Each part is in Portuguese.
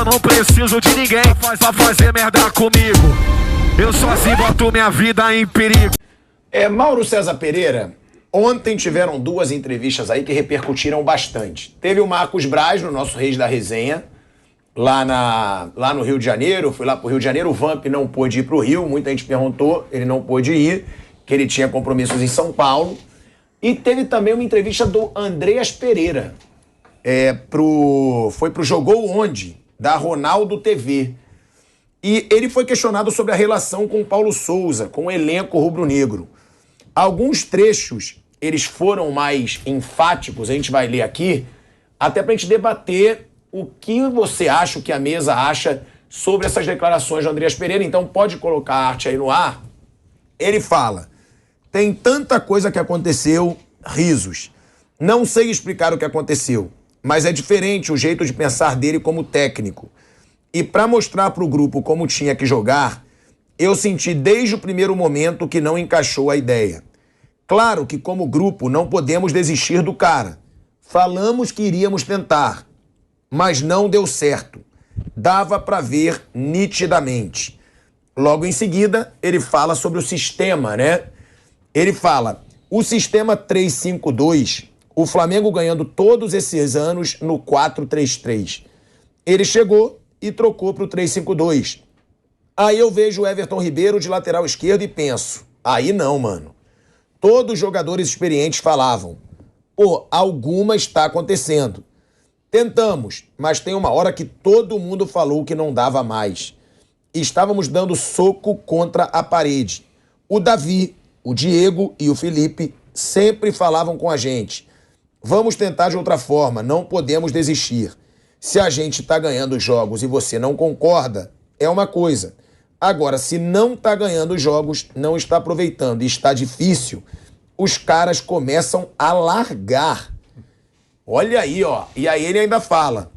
não preciso de ninguém pra fazer merda comigo. Eu sozinho boto minha vida em perigo. Mauro César Pereira, ontem tiveram duas entrevistas aí que repercutiram bastante. Teve o Marcos Braz, no nosso Reis da Resenha, lá no Rio de Janeiro. Fui lá pro Rio de Janeiro, o Vamp não pôde ir pro Rio, muita gente perguntou, ele não pôde ir, que ele tinha compromissos em São Paulo. E teve também uma entrevista do Andreas Pereira, foi pro Jogou Onde, da Ronaldo TV. E ele foi questionado sobre a relação com o Paulo Souza, com o elenco rubro-negro. Alguns trechos, eles foram mais enfáticos, a gente vai ler aqui, até pra gente debater o que você acha, o que a mesa acha sobre essas declarações do Andreas Pereira. Então pode colocar a arte aí no ar. Ele fala: tem tanta coisa que aconteceu, risos. Não sei explicar o que aconteceu, mas é diferente o jeito de pensar dele como técnico. E para mostrar para o grupo como tinha que jogar, eu senti desde o primeiro momento que não encaixou a ideia. Claro que como grupo não podemos desistir do cara. Falamos que iríamos tentar, mas não deu certo. Dava para ver nitidamente. Logo em seguida, ele fala sobre o sistema, né? Ele fala: o sistema 3-5-2, o Flamengo ganhando todos esses anos no 4-3-3. Ele chegou e trocou para o 3-5-2. Aí eu vejo o Everton Ribeiro de lateral esquerdo e penso: aí não, mano. Todos os jogadores experientes falavam: pô, alguma está acontecendo. Tentamos, mas tem uma hora que todo mundo falou que não dava mais. Estávamos dando soco contra a parede. O Davi, o Diego e o Felipe sempre falavam com a gente: vamos tentar de outra forma, não podemos desistir. Se a gente está ganhando os jogos e você não concorda, é uma coisa. Agora, se não está ganhando os jogos, não está aproveitando e está difícil, os caras começam a largar. Olha aí, ó. E aí ele ainda fala: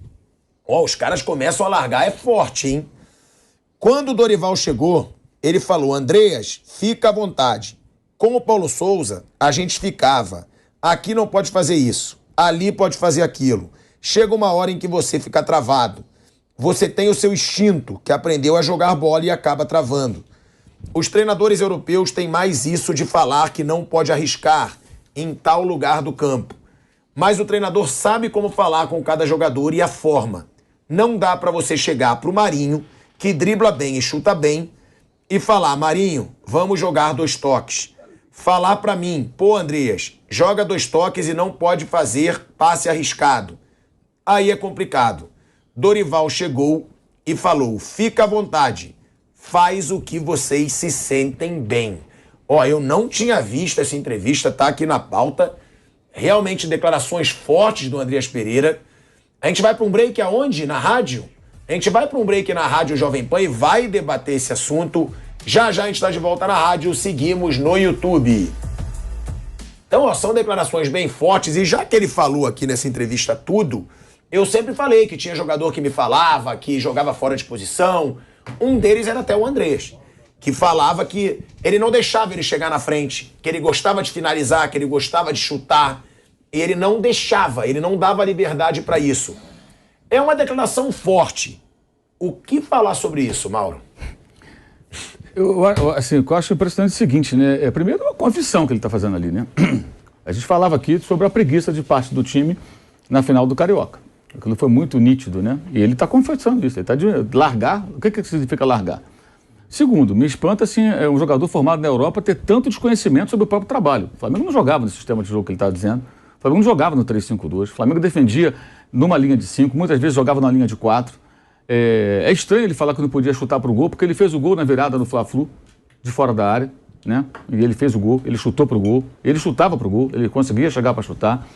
ó, os caras começam a largar, é forte, hein? Quando o Dorival chegou, ele falou: Andreas, fica à vontade. Com o Paulo Souza, a gente ficava: aqui não pode fazer isso, ali pode fazer aquilo. Chega uma hora em que você fica travado. Você tem o seu instinto, que aprendeu a jogar bola e acaba travando. Os treinadores europeus têm mais isso de falar que não pode arriscar em tal lugar do campo. Mas o treinador sabe como falar com cada jogador e a forma. Não dá pra você chegar pro Marinho, que dribla bem e chuta bem, e falar: Marinho, vamos jogar 2 toques. Falar pra mim: pô, Andreas, joga 2 toques e não pode fazer passe arriscado. Aí é complicado. Dorival chegou e falou: fica à vontade, faz o que vocês se sentem bem. Ó, eu não tinha visto essa entrevista, tá aqui na pauta. Realmente declarações fortes do Andreas Pereira. A gente vai para um break aonde? Na rádio? A gente vai para um break na Rádio Jovem Pan e vai debater esse assunto. Já já a gente está de volta na rádio, seguimos no YouTube. Então, ó, são declarações bem fortes e já que ele falou aqui nessa entrevista tudo, eu sempre falei que tinha jogador que me falava, que jogava fora de posição. Um deles era até o Andreas, que falava que ele não deixava ele chegar na frente, que ele gostava de finalizar, que ele gostava de chutar. E ele não deixava, ele não dava liberdade para isso. É uma declaração forte. O que falar sobre isso, Mauro? Eu acho impressionante o seguinte, né? Primeiro, a confissão que ele está fazendo ali, né? A gente falava aqui sobre a preguiça de parte do time na final do Carioca. Aquilo foi muito nítido, né? E ele está confessando isso. Ele está de largar. O que significa largar? Segundo, me espanta, assim, um jogador formado na Europa ter tanto desconhecimento sobre o próprio trabalho. O Flamengo não jogava no sistema de jogo que ele está dizendo. O Flamengo não jogava no 3-5-2. O Flamengo defendia numa linha de 5, muitas vezes jogava na linha de 4. É estranho ele falar que não podia chutar para o gol, porque ele fez o gol na virada no Fla-Flu, de fora da área, né? E ele fez o gol, ele chutou para o gol, ele chutava para o gol, ele conseguia chegar para chutar.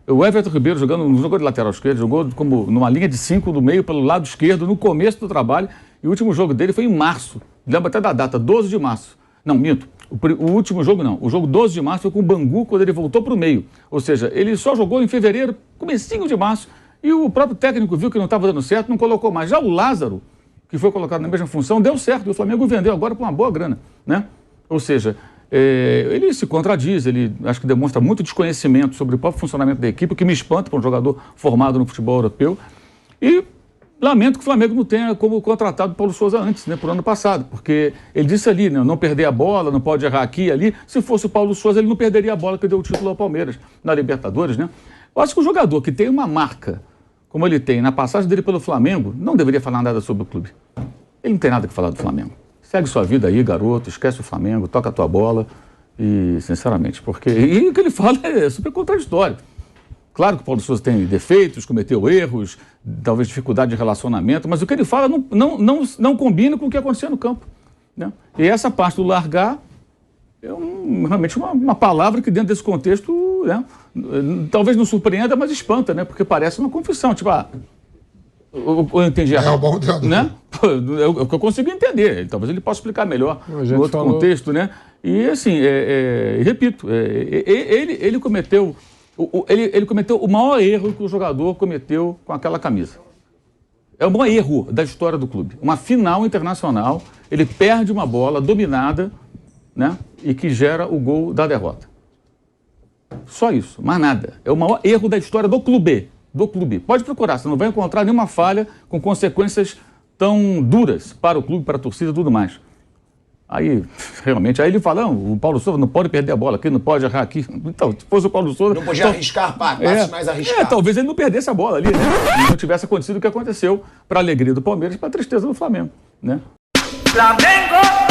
O Everton Ribeiro não jogou de lateral esquerdo, jogou como numa linha de 5 do meio pelo lado esquerdo, no começo do trabalho, e o último jogo dele foi em março. Lembra até da data, 12 de março. Não, minto. O último jogo não. O jogo 12 de março foi com o Bangu, quando ele voltou para o meio. Ou seja, ele só jogou em fevereiro, comecinho de março, e o próprio técnico viu que não estava dando certo, não colocou mais. Já o Lázaro, que foi colocado na mesma função, deu certo. E o Flamengo vendeu agora por uma boa grana, né? Ou seja, ele se contradiz, ele acho que demonstra muito desconhecimento sobre o próprio funcionamento da equipe, o que me espanta para um jogador formado no futebol europeu. E Lamento que o Flamengo não tenha como contratado o Paulo Souza antes, né, por ano passado, porque ele disse ali, né, não perder a bola, não pode errar aqui e ali. Se fosse o Paulo Souza, ele não perderia a bola que deu o título ao Palmeiras na Libertadores, né? Eu acho que o jogador que tem uma marca, como ele tem na passagem dele pelo Flamengo, não deveria falar nada sobre o clube. Ele não tem nada que falar do Flamengo. Segue sua vida aí, garoto, esquece o Flamengo, toca a tua bola e, sinceramente, porque... E o que ele fala é super contraditório. Claro que o Paulo Souza tem defeitos, cometeu erros, talvez dificuldade de relacionamento, mas o que ele fala não combina com o que acontecia no campo, né? E essa parte do largar é realmente uma palavra que dentro desse contexto, né, talvez não surpreenda, mas espanta, né? Porque parece uma confissão, tipo, eu entendi errado. É um bom treinador. Né? É o que eu consigo entender. Talvez ele possa explicar melhor no outro contexto, né? E assim, repito, ele cometeu o maior erro que o jogador cometeu com aquela camisa. É o maior erro da história do clube. Uma final internacional, ele perde uma bola dominada, né? E que gera o gol da derrota. Só isso, mais nada. É o maior erro da história do clube. Pode procurar, você não vai encontrar nenhuma falha com consequências tão duras para o clube, para a torcida e tudo mais. Aí, realmente, aí ele fala, o Paulo Souza não pode perder a bola aqui, não pode errar aqui. Então, se fosse o Paulo Souza... Não podia arriscar, passos mais arriscados. Talvez ele não perdesse a bola ali, né? E não tivesse acontecido o que aconteceu, para a alegria do Palmeiras e para a tristeza do Flamengo, né? Flamengo!